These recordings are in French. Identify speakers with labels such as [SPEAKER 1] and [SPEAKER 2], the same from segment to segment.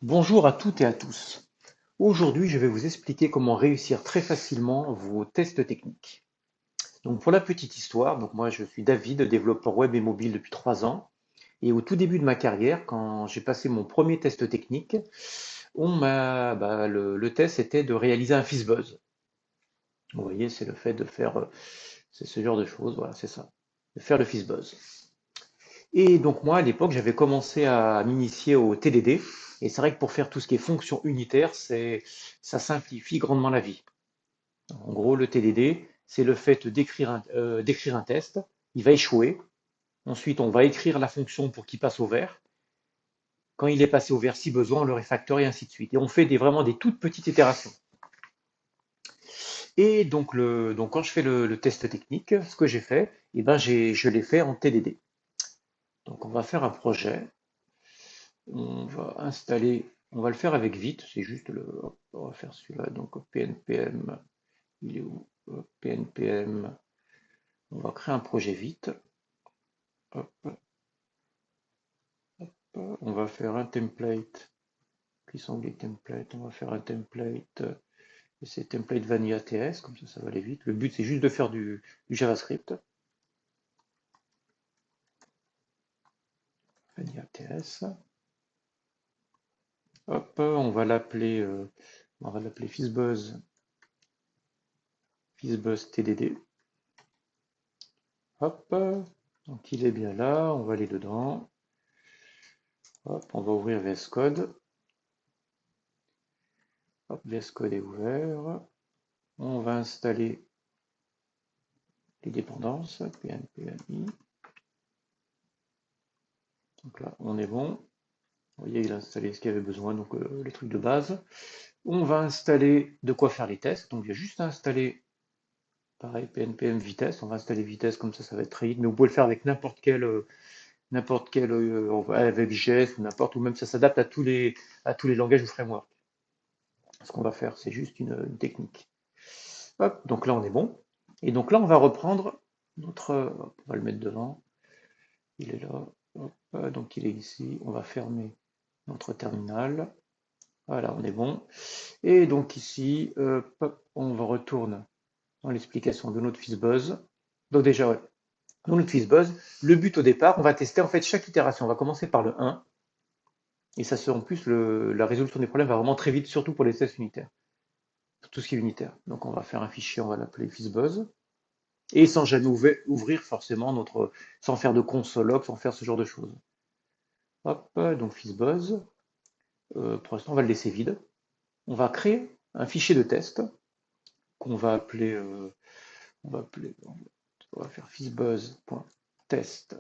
[SPEAKER 1] Bonjour à toutes et à tous. Aujourd'hui, je vais vous expliquer comment réussir très facilement vos tests techniques. Donc, pour la petite histoire, moi je suis David, développeur web et mobile depuis 3 ans. Et au tout début de ma carrière, quand j'ai passé mon premier test technique, le test était de réaliser un FizzBuzz. Vous voyez, c'est le fait de faire, c'est ce genre de choses, voilà, c'est ça, de faire le FizzBuzz. Et donc moi, à l'époque, j'avais commencé à m'initier au TDD. Et c'est vrai que pour faire tout ce qui est fonction unitaire, ça simplifie grandement la vie. En gros, le TDD, c'est le fait d'écrire un test. Il va échouer. Ensuite, on va écrire la fonction pour qu'il passe au vert. Quand il est passé au vert, si besoin, on le refactor et ainsi de suite. Et on fait vraiment des toutes petites itérations. Et donc quand je fais le test technique, ce que j'ai fait, je l'ai fait en TDD. Donc on va faire un projet. On va le faire avec vite, c'est juste on va faire celui-là, donc PNPM, il est où? PNPM, on va créer un projet vite, hop, on va faire un template, qui sont les templates, on va faire un template, et c'est template vanilla TS, comme ça va aller vite. Le but c'est juste de faire du JavaScript, vanilla TS, hop, on va l'appeler FizzBuzz TDD. Hop, donc il est bien là, on va aller dedans. Hop, on va ouvrir VS Code. Hop, VS Code est ouvert. On va installer les dépendances, PNPMI. Donc là, on est bon. Vous voyez, il a installé ce qu'il avait besoin, donc les trucs de base. On va installer de quoi faire les tests. Donc il y a juste à installer, pareil, PNPM vitesse. On va installer vitesse, comme ça va être très vite. Mais vous pouvez le faire avec avec JS ou n'importe, ou même ça s'adapte à tous les langages ou frameworks. Ce qu'on va faire, c'est juste une technique. Hop, donc là on est bon. Et donc là on va reprendre hop, on va le mettre devant. Il est là. Hop, donc il est ici. On va fermer notre terminal. Voilà, on est bon. Et donc ici, hop, on va retourner dans l'explication de notre FizzBuzz. Donc déjà, ouais, dans notre FizzBuzz, le but au départ, on va tester en fait chaque itération. On va commencer par le 1. Et ça sera en plus, la résolution des problèmes va vraiment très vite, surtout pour les tests unitaires. Pour tout ce qui est unitaire. Donc on va faire un fichier, on va l'appeler FizzBuzz. Et sans jamais ouvrir forcément sans faire de console log, sans faire ce genre de choses. Hop, donc FizzBuzz. Pour l'instant, on va le laisser vide. On va créer un fichier de test qu'on va appeler, on va appeler, on va faire fizzbuzz.test.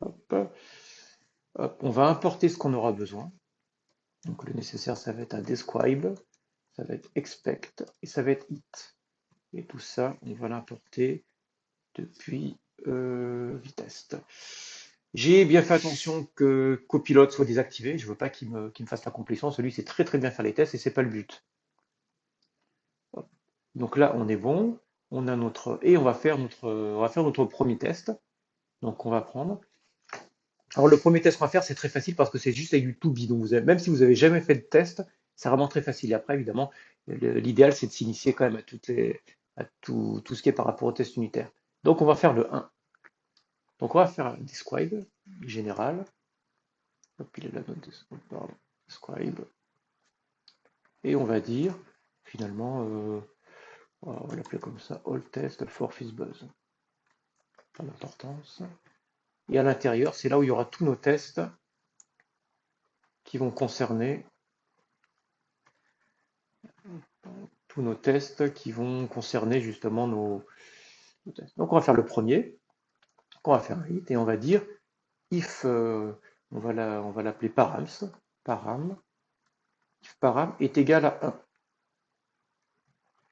[SPEAKER 1] Hop, hop, on va importer ce qu'on aura besoin. Donc le nécessaire, ça va être un describe, ça va être expect et ça va être it. Et tout ça, on va l'importer depuis Vitest. J'ai bien fait attention que Copilot soit désactivé. Je ne veux pas qu'il me fasse la complétion. Celui sait très très bien faire les tests et c'est pas le but. Donc là, on est bon. On va faire notre premier test. Donc on va prendre. Alors le premier test qu'on va faire, c'est très facile parce que c'est juste avec du to be. Donc même si vous avez jamais fait de test, c'est vraiment très facile. Et après, évidemment, l'idéal c'est de s'initier quand même à tout ce qui est par rapport au test unitaire. Donc on va faire le 1. Donc on va faire un describe général. Hop, il est là, pardon, describe. Et on va dire, finalement, on va l'appeler comme ça, all test for FizzBuzz. Pas d'importance. Et à l'intérieur, c'est là où il y aura tous nos tests qui vont concerner justement nos tests. Donc on va faire le premier, on va faire it et on va dire if, on va l'appeler if param est égal à 1.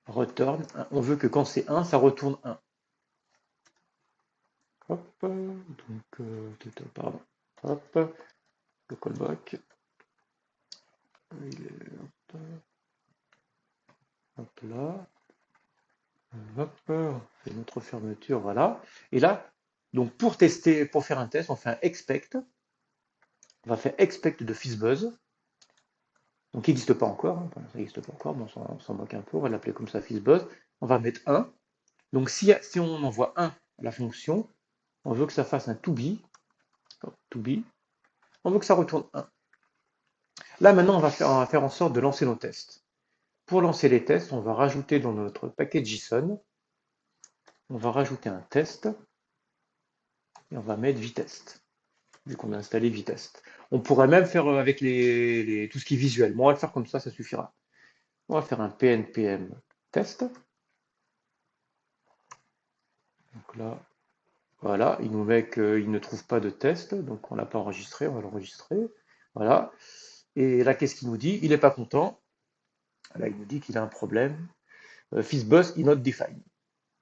[SPEAKER 1] Return 1. On veut que quand c'est 1, ça retourne 1. Hop, donc, pardon. Hop, le callback. Il est, hop là. Hop, on fait notre fermeture, voilà. Et là, donc pour tester, pour faire un test, on fait un expect. On va faire expect de FizzBuzz. Donc, qui n'existe pas encore. Hein. Ça n'existe pas encore, mais on s'en moque un peu. On va l'appeler comme ça FizzBuzz. On va mettre 1. Donc, si on envoie 1 à la fonction, on veut que ça fasse un to be. On veut que ça retourne 1. Là, maintenant, on va faire en sorte de lancer nos tests. Pour lancer les tests, on va rajouter dans notre paquet JSON, on va rajouter un test et on va mettre vitest, vu qu'on a installé vitest. On pourrait même faire avec tout ce qui est visuel. Bon, on va le faire comme ça suffira. On va faire un pnpm test. Donc là, voilà, il nous met qu'il ne trouve pas de test, donc on ne l'a pas enregistré, on va l'enregistrer. Voilà. Et là, qu'est-ce qu'il nous dit? Il n'est pas content. Là, il nous dit qu'il a un problème. FizzBuzz is not defined.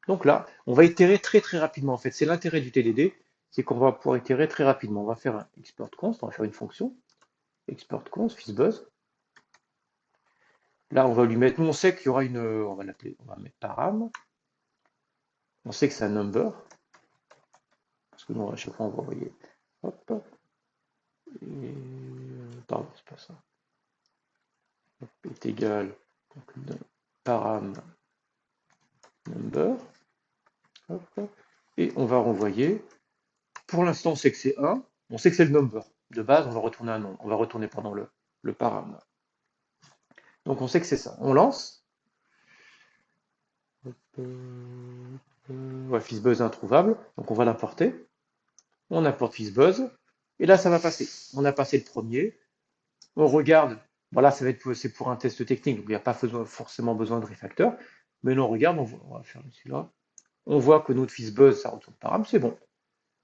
[SPEAKER 1] Donc là, on va itérer très très rapidement. En fait, c'est l'intérêt du TDD, c'est qu'on va pouvoir itérer très rapidement. On va faire un export const, on va faire une fonction export const FizzBuzz. Là, on va lui mettre, nous on sait qu'il y aura on va l'appeler, on va mettre param. On sait que c'est un number, parce que nous à chaque fois on va envoyer, hop, et, pardon, c'est pas ça. Hop, est égal, donc, param number, hop, et on va renvoyer. Pour l'instant, on sait que c'est 1, on sait que c'est le number. De base, on va retourner un nom, on va retourner pendant le param. Donc on sait que c'est ça. On lance. Ouais, FizzBuzz introuvable. Donc on va l'importer. On importe FizzBuzz. Et là, ça va passer. On a passé le premier. On regarde. Voilà, c'est pour un test technique, donc il n'y a pas forcément besoin de refactor. Mais on regarde, on va faire celui-là. On voit que notre FizzBuzz, ça retourne param, c'est bon.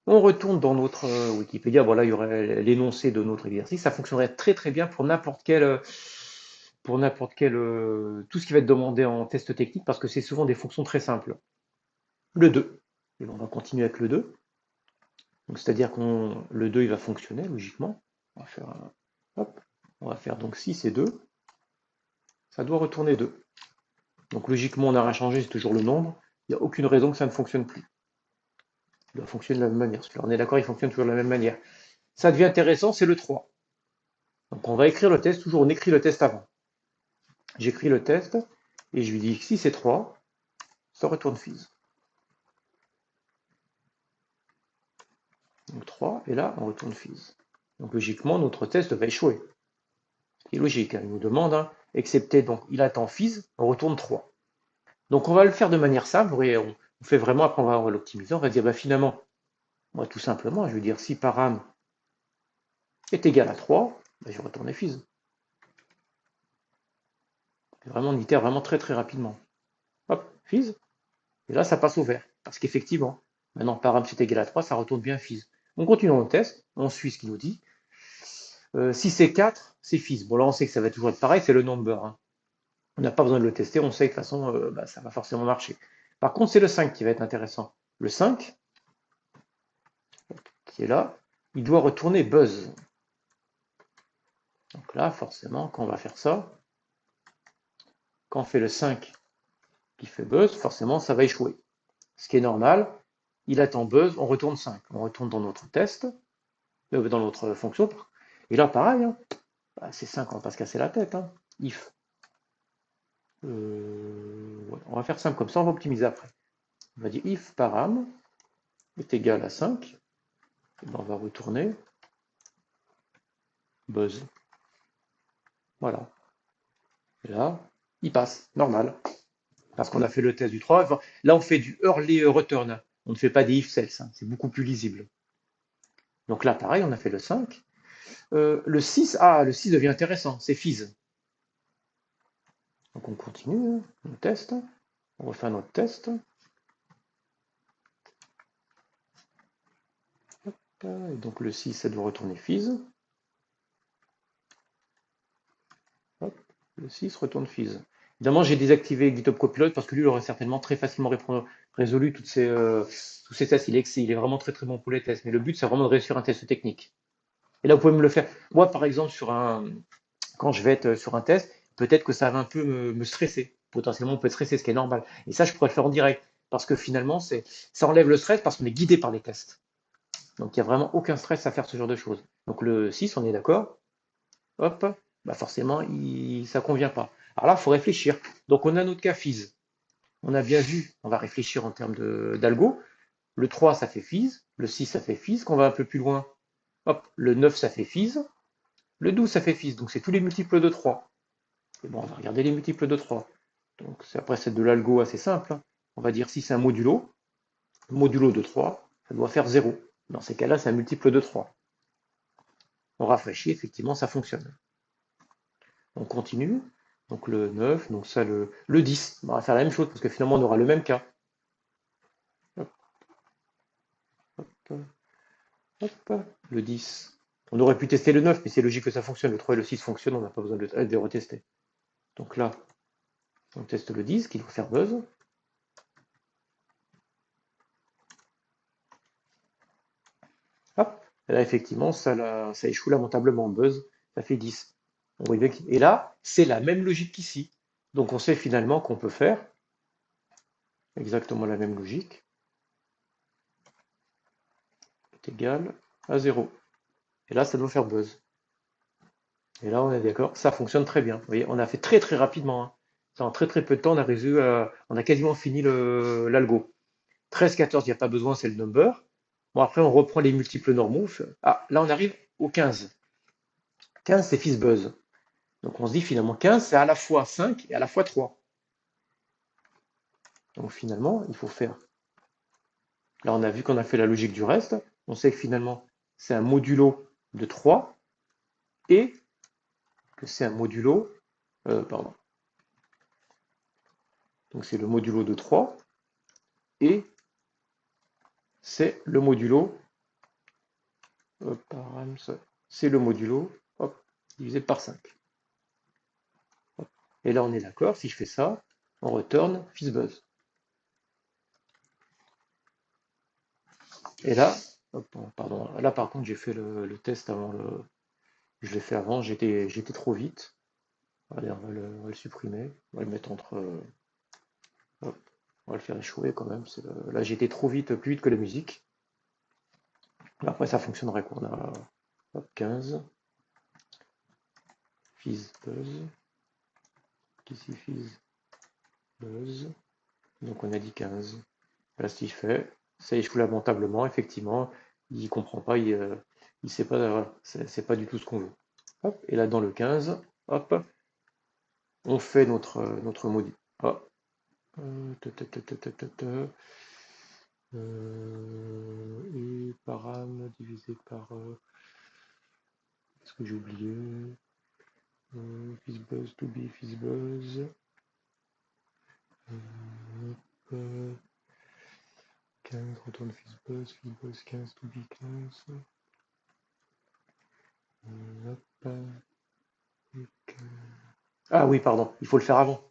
[SPEAKER 1] On retourne dans notre Wikipédia. Voilà, il y aurait l'énoncé de notre exercice. Ça fonctionnerait très très bien pour n'importe quel tout ce qui va être demandé en test technique, parce que c'est souvent des fonctions très simples. Le 2. Et on va continuer avec le 2. C'est-à-dire que le 2 il va fonctionner logiquement. On va faire hop, on va faire donc 6 et 2. Ça doit retourner 2. Donc logiquement, on n'a rien changé, c'est toujours le nombre. Il n'y a aucune raison que ça ne fonctionne plus. Il doit fonctionner de la même manière. Celui-là, on est d'accord, il fonctionne toujours de la même manière. Ça devient intéressant, c'est le 3. Donc on va écrire le test, toujours on écrit le test avant. J'écris le test et je lui dis que si c'est 3, ça retourne fizz. Donc 3, et là on retourne fizz. Donc logiquement, notre test va échouer. C'est logique, hein, il nous demande, hein, excepté, donc il attend fizz, on retourne 3. Donc on va le faire de manière simple, et on fait vraiment, après on va l'optimiser, on va dire, bah, finalement, moi tout simplement, je vais dire si param est égal à 3, bah, je vais retourner fizz. Vraiment, on itère vraiment très très rapidement. Hop, fizz, et là ça passe au vert, parce qu'effectivement, maintenant param c'est égal à 3, ça retourne bien fizz. On continue le test, on suit ce qu'il nous dit. Si c'est 4, c'est fizz. Bon là on sait que ça va toujours être pareil, c'est le number. Hein. On n'a pas besoin de le tester, on sait que de toute façon ça va forcément marcher. Par contre c'est le 5 qui va être intéressant. Le 5, qui est là, il doit retourner buzz. Donc là forcément quand on va faire ça, quand on fait le 5 qui fait buzz, forcément ça va échouer. Ce qui est normal, il attend buzz, on retourne 5. On retourne dans notre test, dans notre fonction. Et là pareil, hein, bah, c'est 5, on va pas se casser la tête. Hein. If. Ouais, on va faire simple comme ça, on va optimiser après. On va dire if param est égal à 5. Et ben on va retourner buzz. Voilà. Et là, il passe, normal. Parce qu'on a fait le test du 3. Enfin, là, on fait du early return. On ne fait pas des if else. Hein. C'est beaucoup plus lisible. Donc là, pareil, on a fait le 5. Le 6, le 6 devient intéressant. C'est fizz. Donc on continue, on teste. On refait un autre test. Et donc le 6, ça doit retourner fizz. Hop, le 6 retourne fizz. Évidemment, j'ai désactivé GitHub Copilot parce que lui, il aurait certainement très facilement résolu tous ces tests. Il est vraiment très très bon pour les tests. Mais le but, c'est vraiment de réussir un test technique. Et là, vous pouvez me le faire. Moi, par exemple, quand je vais être sur un test, peut-être que ça va un peu me stresser. Potentiellement, on peut être stressé, ce qui est normal. Et ça, je pourrais le faire en direct. Parce que finalement, ça enlève le stress parce qu'on est guidé par les tests. Donc, il n'y a vraiment aucun stress à faire ce genre de choses. Donc le 6, on est d'accord? Hop, bah forcément, ça convient pas. Alors là, il faut réfléchir. Donc on a notre cas FIS. On a bien vu, on va réfléchir en termes d'algo. Le 3, ça fait FIS. Le 6, ça fait FIS. Qu'on va un peu plus loin, hop, le 9, ça fait FIS. Le 12, ça fait FIS. Donc c'est tous les multiples de 3. Et bon, on va regarder les multiples de 3. Donc après, c'est de l'algo assez simple, hein. On va dire si c'est un modulo de 3, ça doit faire 0. Dans ces cas-là, c'est un multiple de 3. On rafraîchit, effectivement, ça fonctionne. On continue. Donc le 9, donc ça le 10. On va faire la même chose parce que finalement on aura le même cas. Hop, hop, hop, le 10. On aurait pu tester le 9, mais c'est logique que ça fonctionne. Le 3 et le 6 fonctionnent, on n'a pas besoin de retester. Donc là, on teste le 10 qui doit faire buzz. Hop, et là effectivement, ça échoue lamentablement en buzz, ça fait 10. On voit bien et là, c'est la même logique qu'ici. Donc on sait finalement qu'on peut faire exactement la même logique, est égal à 0. Et là, ça doit faire buzz. Et là, on est d'accord, ça fonctionne très bien. Vous voyez, on a fait très très rapidement, hein. En très très peu de temps, on a quasiment fini l'algo. 13, 14, il n'y a pas besoin, c'est le number. Bon, après, on reprend les multiples normaux. Ah, là, on arrive au 15. 15, c'est FizzBuzz. Donc, on se dit finalement 15, c'est à la fois 5 et à la fois 3. Donc, finalement, il faut faire. Là, on a vu qu'on a fait la logique du reste. On sait que finalement, c'est un modulo de 3 et que c'est un modulo. Pardon. Donc, c'est le modulo de 3 et c'est le modulo. C'est le modulo hop, divisé par 5. Et là, on est d'accord, si je fais ça, on return FizzBuzz. Et là, hop, pardon, là par contre, j'ai fait le test avant je l'ai fait avant, j'étais trop vite. Allez, on va le supprimer. On va le mettre entre. Hop, on va le faire échouer quand même. Là, j'étais trop vite, plus vite que la musique. Là, après, ça fonctionnerait quoi. On a hop, 15. FizzBuzz. Ici, FizzBuzz. Donc, on a dit 15. Là, ce qu'il fait, ça échoue lamentablement, effectivement. Il comprend pas, il sait pas, voilà, c'est pas du tout ce qu'on veut. Hop, et là, dans le 15, hop, on fait notre module. Hop. Et param divisé par. Est-ce que j'ai oublié? FizzBuzz to be FizzBuzz. 15, retourne FizzBuzz, FizzBuzz 15 to be 15. Hop. Ah oui, pardon, il faut le faire avant.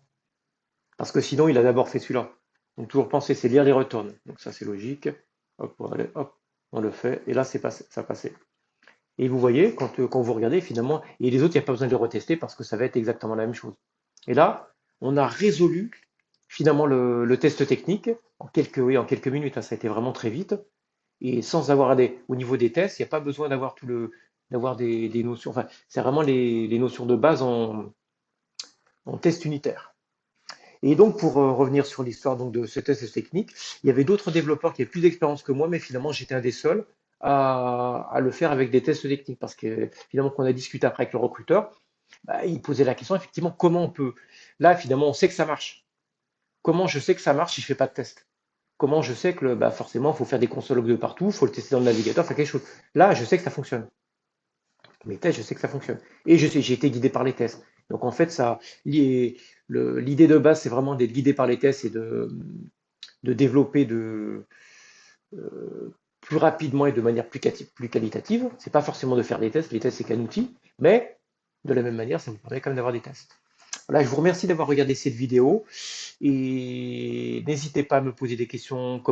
[SPEAKER 1] Parce que sinon, il a d'abord fait celui-là. Donc toujours penser, c'est lire les returns. Donc ça, c'est logique. Hop, hop, on le fait. Et là, c'est passé, ça passait. Et vous voyez, quand vous regardez, finalement, et les autres, il n'y a pas besoin de les retester parce que ça va être exactement la même chose. Et là, on a résolu finalement le test technique en quelques minutes, hein. Ça a été vraiment très vite. Et sans avoir au niveau des tests, il n'y a pas besoin d'avoir des notions. Enfin, c'est vraiment les notions de base en test unitaire. Et donc, pour revenir sur l'histoire donc, de ce test technique, il y avait d'autres développeurs qui avaient plus d'expérience que moi, mais finalement, j'étais un des seuls à le faire avec des tests techniques. Parce que finalement, quand on a discuté après avec le recruteur, bah, il posait la question, effectivement, comment on peut. Là, finalement, on sait que ça marche. Comment je sais que ça marche si je ne fais pas de test? Comment je sais que bah, forcément, il faut faire des consoles de partout, il faut le tester dans le navigateur, faire quelque chose. Là, je sais que ça fonctionne. Mes tests, je sais que ça fonctionne. Et j'ai été guidé par les tests. Donc en fait, l'idée de base, c'est vraiment d'être guidé par les tests et de développer plus rapidement et de manière plus qualitative. C'est pas forcément de faire des tests, les tests c'est qu'un outil, mais de la même manière, ça vous permet quand même d'avoir des tests. Voilà, je vous remercie d'avoir regardé cette vidéo et n'hésitez pas à me poser des questions.